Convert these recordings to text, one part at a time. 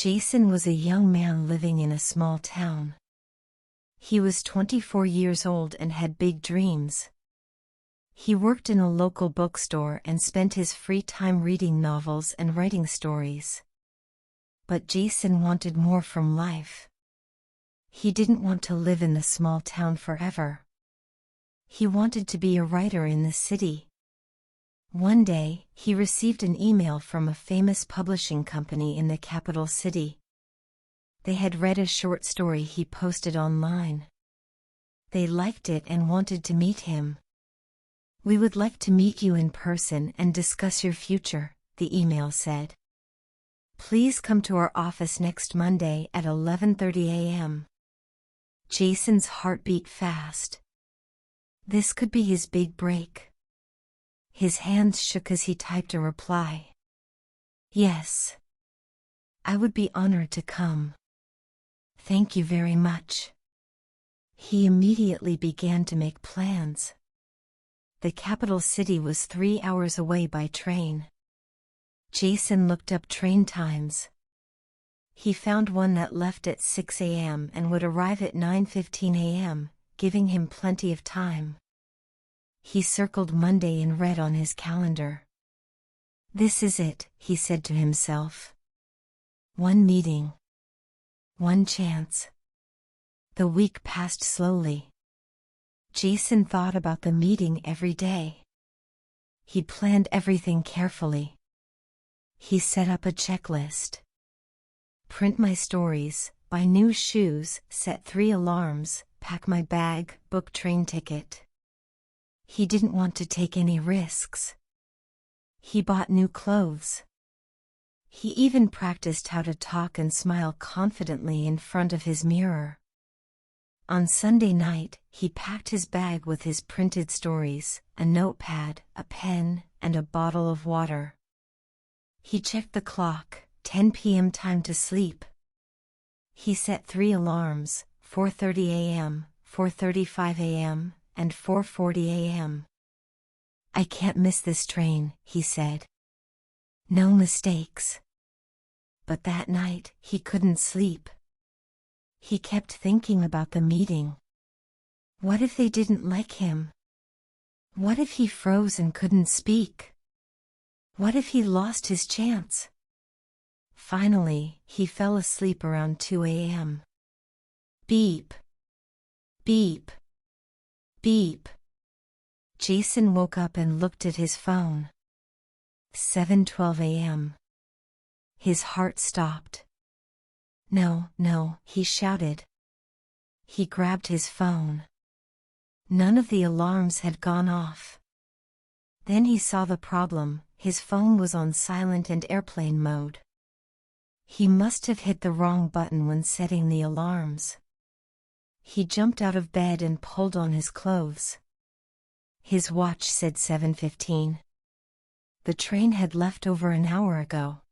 Jason was a young man living in a small town. He was 24 years old and had big dreams. He worked in a local bookstore and spent his free time reading novels and writing stories. But Jason wanted more from life. He didn't want to live in the small town forever. He wanted to be a writer in the city. One day, he received an email from a famous publishing company in the capital city. They had read a short story he posted online. They liked it and wanted to meet him. "We would like to meet you in person and discuss your future," the email said. "Please come to our office next Monday at 11:30 a.m. Jason's heart beat fast. This could be his big break. His hands shook as he typed a reply. "Yes. I would be honored to come. Thank you very much." He immediately began to make plans. The capital city was 3 hours away by train. Jason looked up train times. He found one that left at 6 a.m. and would arrive at 9:15 a.m., giving him plenty of time. He circled Monday in red on his calendar. "This is it," he said to himself. "One meeting. One chance." The week passed slowly. Jason thought about the meeting every day. He planned everything carefully. He set up a checklist. Print my stories, buy new shoes, set 3 alarms, pack my bag, book train ticket. He didn't want to take any risks. He bought new clothes. He even practiced how to talk and smile confidently in front of his mirror. On Sunday night, he packed his bag with his printed stories, a notepad, a pen, and a bottle of water. He checked the clock, 10 p.m. time to sleep. He set 3 alarms, 4:30 a.m., 4:35 a.m., and 4:40 a.m. "I can't miss this train," he said. "No mistakes." But that night, he couldn't sleep. He kept thinking about the meeting. What if they didn't like him? What if he froze and couldn't speak? What if he lost his chance? Finally, he fell asleep around 2 a.m. Beep. Beep. Beep. Jason woke up and looked at his phone. 7:12 a.m. His heart stopped. No, he shouted. He grabbed his phone. None of the alarms had gone off. Then he saw the problem. His phone was on silent and airplane mode. He must have hit the wrong button when setting the alarms. He jumped out of bed and pulled on his clothes. His watch said 7:15. The train had left over an hour ago.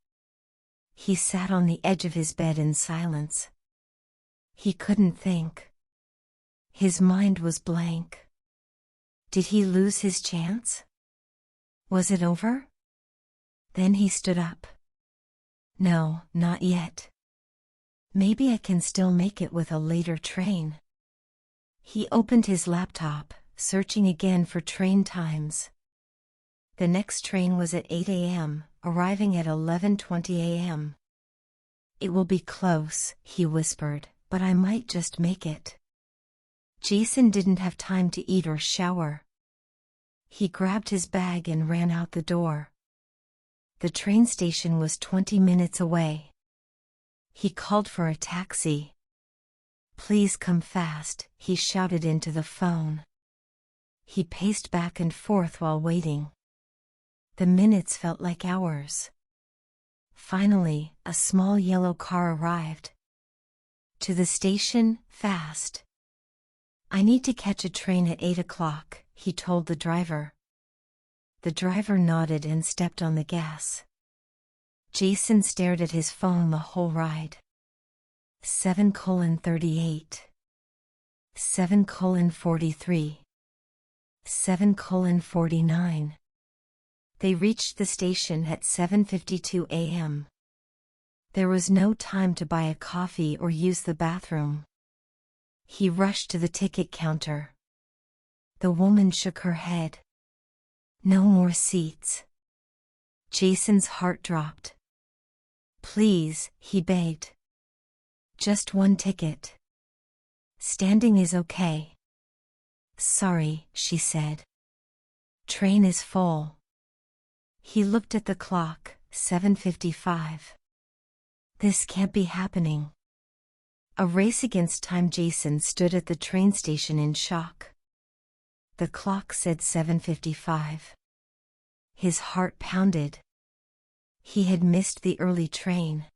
He sat on the edge of his bed in silence. He couldn't think. His mind was blank. Did he lose his chance? Was it over? Then he stood up. No, not yet. Maybe I can still make it with a later train. He opened his laptop, searching again for train times. The next train was at 8 a.m., arriving at 11:20 a.m. "It will be close," he whispered, "but I might just make it." Jason didn't have time to eat or shower. He grabbed his bag and ran out the door. The train station was 20 minutes away. He called for a taxi. "Please come fast," he shouted into the phone. He paced back and forth while waiting. The minutes felt like hours. Finally, a small yellow car arrived. "To the station, fast." "I need to catch a train at 8 o'clock, he told the driver. The driver nodded and stepped on the gas. Jason stared at his phone the whole ride. 7:38. 7:43. 7:49. They reached the station at 7:52 a.m. There was no time to buy a coffee or use the bathroom. He rushed to the ticket counter. The woman shook her head. No more seats. Jason's heart dropped. Please, he begged. Just one ticket. Standing is okay. Sorry, she said. Train is full. He looked at the clock, 7:55. This can't be happening. A race against time. Jason stood at the train station in shock. The clock said 7:55. His heart pounded. He had missed the early train.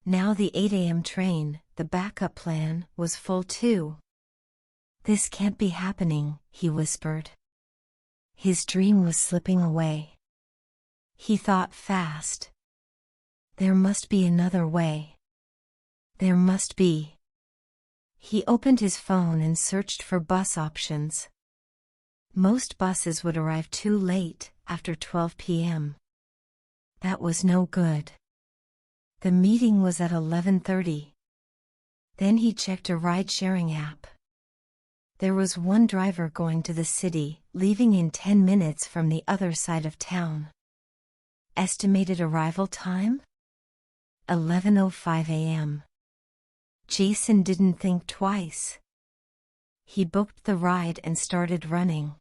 Now the 8 a.m. train, the backup plan, was full too. This can't be happening, he whispered. His dream was slipping away. He thought fast. There must be another way. There must be. He opened his phone and searched for bus options. Most buses would arrive too late, after 12 p.m. That was no good. The meeting was at 11:30. Then he checked a ride-sharing app. There was one driver going to the city, leaving in 10 minutes from the other side of town. Estimated arrival time? 11:05 a.m. Jason didn't think twice. He booked the ride and started running.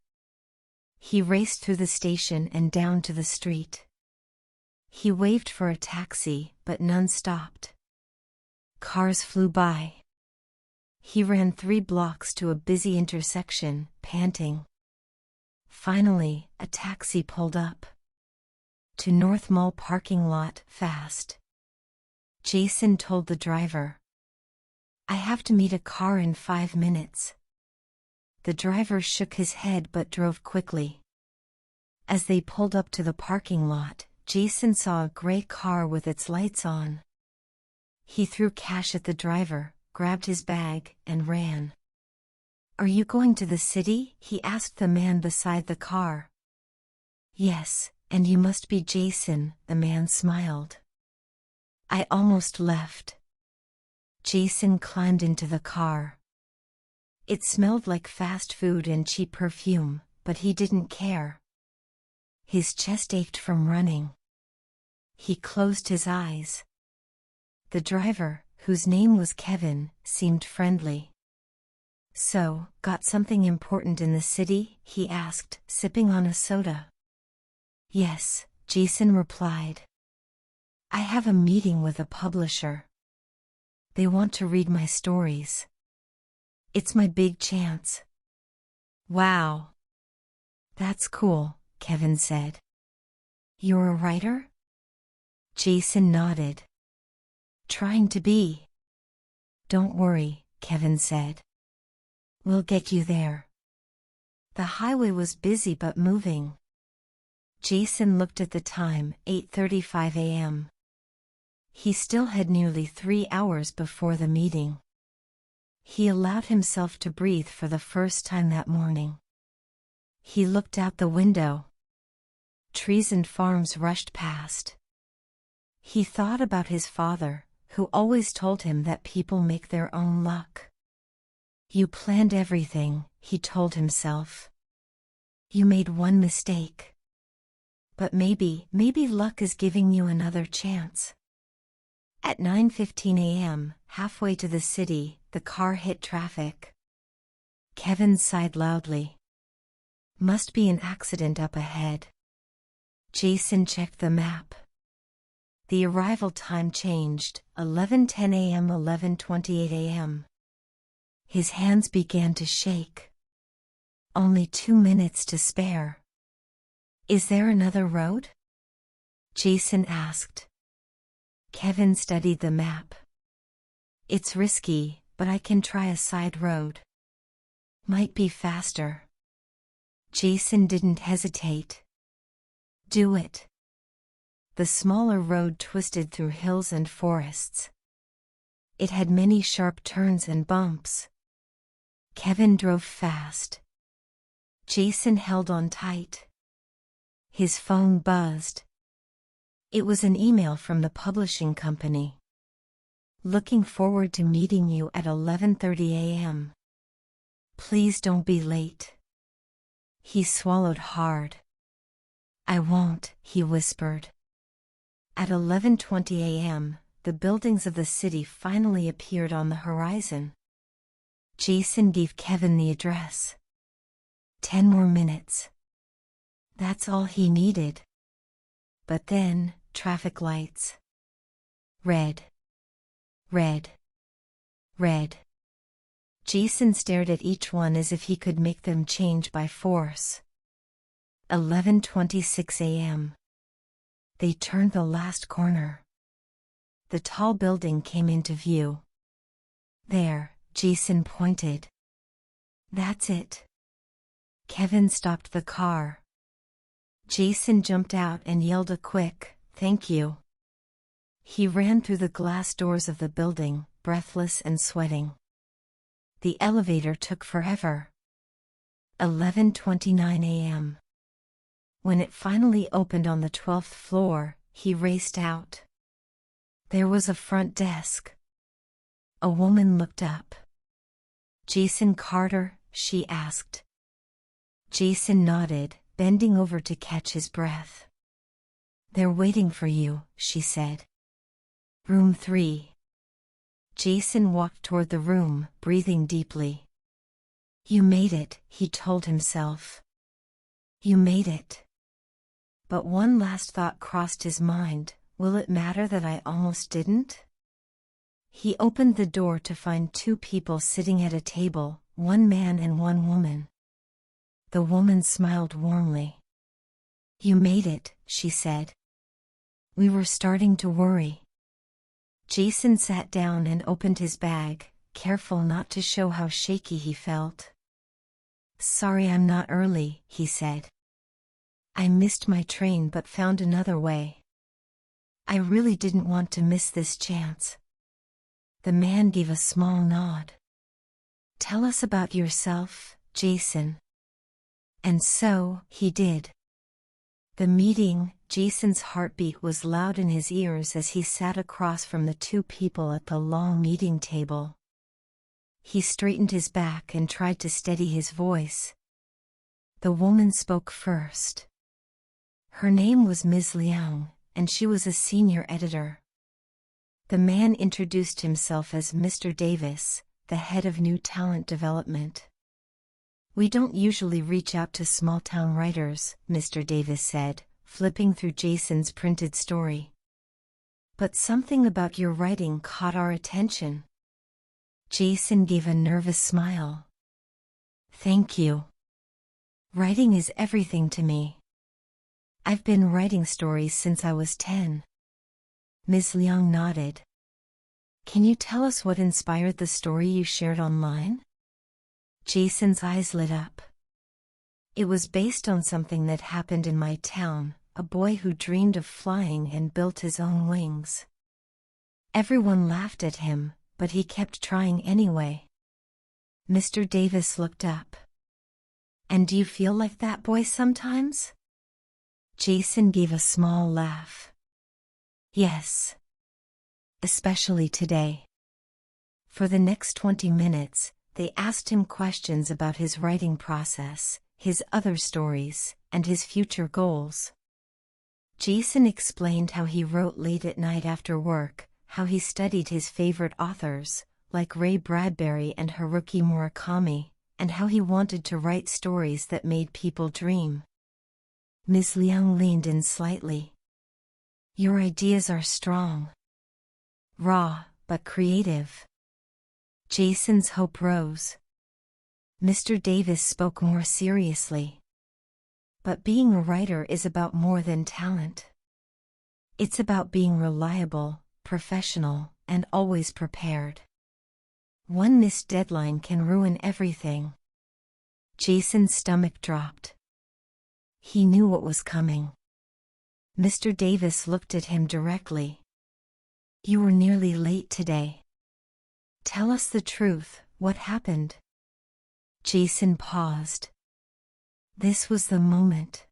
He raced through the station and down to the street. He waved for a taxi, but none stopped. Cars flew by. He ran 3 blocks to a busy intersection, panting. Finally, a taxi pulled up. To North Mall parking lot, fast. Jason told the driver. I have to meet a car in 5 minutes. The driver shook his head but drove quickly. As they pulled up to the parking lot, Jason saw a gray car with its lights on. He threw cash at the driver, grabbed his bag, and ran. Are you going to the city? He asked the man beside the car. Yes, and you must be Jason, the man smiled. I almost left. Jason climbed into the car. It smelled like fast food and cheap perfume, but he didn't care. His chest ached from running. He closed his eyes. The driver, whose name was Kevin, seemed friendly. So, got something important in the city? He asked, sipping on a soda. Yes, Jason replied. I have a meeting with a publisher. They want to read my stories. It's my big chance. Wow. That's cool, Kevin said. You're a writer? Jason nodded. Trying to be. Don't worry, Kevin said. We'll get you there. The highway was busy but moving. Jason looked at the time, 8:35 a.m. He still had nearly 3 hours before the meeting. He allowed himself to breathe for the first time that morning. He looked out the window. Trees and farms rushed past. He thought about his father, who always told him that people make their own luck. You planned everything, he told himself. You made one mistake. But maybe luck is giving you another chance. At 9:15 a.m., halfway to the city, the car hit traffic. Kevin sighed loudly. Must be an accident up ahead. Jason checked the map. The arrival time changed, 11:10 a.m. 11:28 a.m. His hands began to shake. Only 2 minutes to spare. Is there another road? Jason asked. Kevin studied the map. It's risky, but I can try a side road. Might be faster. Jason didn't hesitate. Do it. The smaller road twisted through hills and forests. It had many sharp turns and bumps. Kevin drove fast. Jason held on tight. His phone buzzed. It was an email from the publishing company. Looking forward to meeting you at 11:30 a.m. Please don't be late. He swallowed hard. I won't, he whispered. At 11:20 a.m., the buildings of the city finally appeared on the horizon. Jason gave Kevin the address. 10 more minutes. That's all he needed. But then, traffic lights. Red. Red. Red. Jason stared at each one as if he could make them change by force. 11:26 a.m. They turned the last corner. The tall building came into view. There, Jason pointed. That's it. Kevin stopped the car. Jason jumped out and yelled a quick, "Thank you." He ran through the glass doors of the building, breathless and sweating. The elevator took forever. 11:29 a.m. When it finally opened on the 12th floor, he raced out. There was a front desk. A woman looked up. "Jason Carter?" she asked. Jason nodded, bending over to catch his breath. "They're waiting for you," she said. "Room 3. Jason walked toward the room, breathing deeply. "You made it," he told himself. "You made it." But one last thought crossed his mind, will it matter that I almost didn't? He opened the door to find two people sitting at a table, one man and one woman. The woman smiled warmly. "You made it," she said. "We were starting to worry." Jason sat down and opened his bag, careful not to show how shaky he felt. "Sorry I'm not early," he said. "I missed my train but found another way. I really didn't want to miss this chance." The man gave a small nod. "Tell us about yourself, Jason." And so, he did. The meeting, Jason's heartbeat was loud in his ears as he sat across from the two people at the long meeting table. He straightened his back and tried to steady his voice. The woman spoke first. Her name was Ms. Liang, and she was a senior editor. The man introduced himself as Mr. Davis, the head of new talent development. "We don't usually reach out to small-town writers," Mr. Davis said, flipping through Jason's printed story. "But something about your writing caught our attention." Jason gave a nervous smile. "Thank you. Writing is everything to me. I've been writing stories since I was 10. Ms. Liang nodded. "Can you tell us what inspired the story you shared online?" Jason's eyes lit up. "It was based on something that happened in my town, a boy who dreamed of flying and built his own wings. Everyone laughed at him, but he kept trying anyway." Mr. Davis looked up. "And do you feel like that boy sometimes?" Jason gave a small laugh. "Yes. Especially today." For the next 20 minutes, they asked him questions about his writing process, his other stories, and his future goals. Jason explained how he wrote late at night after work, how he studied his favorite authors, like Ray Bradbury and Haruki Murakami, and how he wanted to write stories that made people dream. Ms. Liang leaned in slightly. "Your ideas are strong. Raw, but creative." Jason's hope rose. Mr. Davis spoke more seriously. "But being a writer is about more than talent. It's about being reliable, professional, and always prepared. One missed deadline can ruin everything." Jason's stomach dropped. He knew what was coming. Mr. Davis looked at him directly. "You were nearly late today. Tell us the truth, what happened?" Jason paused. This was the moment.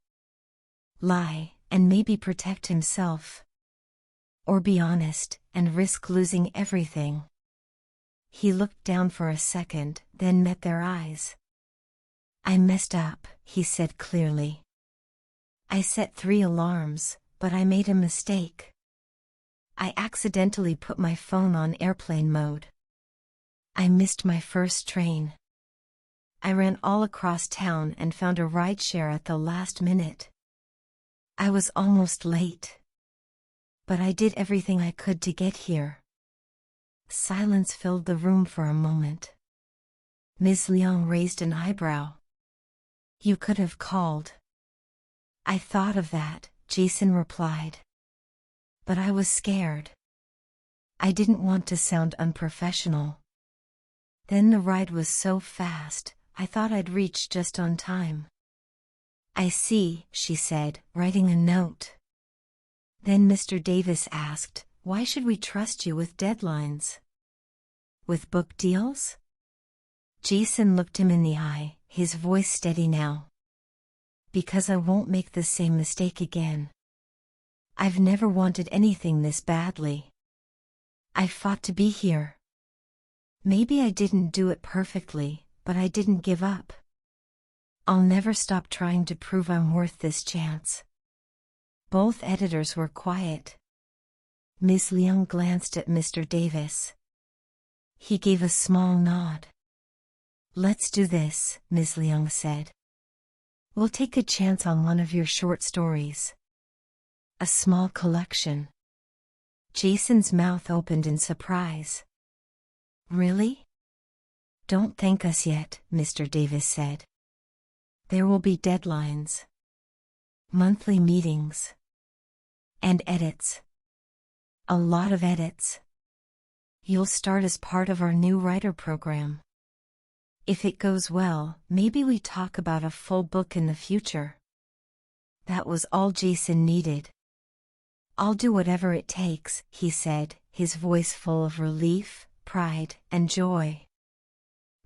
Lie, and maybe protect himself, or be honest, and risk losing everything? He looked down for a second, then met their eyes. I messed up, he said clearly. I set 3 alarms, but I made a mistake. I accidentally put my phone on airplane mode. I missed my first train. I ran all across town and found a rideshare at the last minute. I was almost late. But I did everything I could to get here. Silence filled the room for a moment. Ms. Leung raised an eyebrow. You could have called. I thought of that, Jason replied. But I was scared. I didn't want to sound unprofessional. Then the ride was so fast, I thought I'd reach just on time. I see, she said, writing a note. Then Mr. Davis asked, why should we trust you with deadlines? With book deals? Jason looked him in the eye, his voice steady now. Because I won't make the same mistake again. I've never wanted anything this badly. I fought to be here. Maybe I didn't do it perfectly, but I didn't give up. I'll never stop trying to prove I'm worth this chance. Both editors were quiet. Ms. Leung glanced at Mr. Davis. He gave a small nod. Let's do this, Ms. Leung said. We'll take a chance on one of your short stories. A small collection. Jason's mouth opened in surprise. Really? Don't thank us yet, Mr. Davis said. There will be deadlines. Monthly meetings. And edits. A lot of edits. You'll start as part of our new writer program. If it goes well, maybe we talk about a full book in the future. That was all Jason needed. I'll do whatever it takes, he said, his voice full of relief, pride, and joy.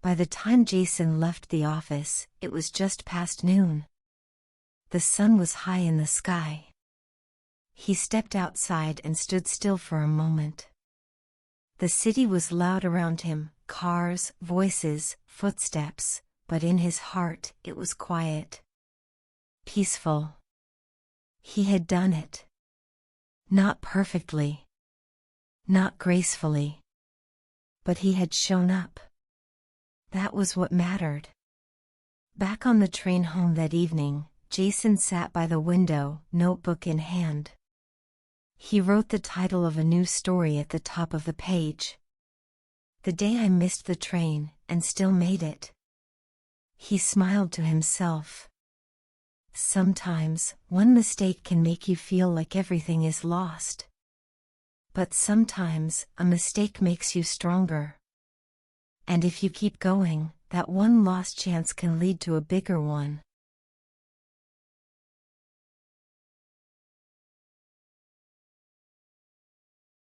By the time Jason left the office, it was just past noon. The sun was high in the sky. He stepped outside and stood still for a moment. The city was loud around him, cars, voices, footsteps, but in his heart it was quiet. Peaceful. He had done it. Not perfectly. Not gracefully. But he had shown up. That was what mattered. Back on the train home that evening, Jason sat by the window, notebook in hand. He wrote the title of a new story at the top of the page. The day I missed the train, and still made it. He smiled to himself. Sometimes, one mistake can make you feel like everything is lost. But sometimes, a mistake makes you stronger. And if you keep going, that one lost chance can lead to a bigger one.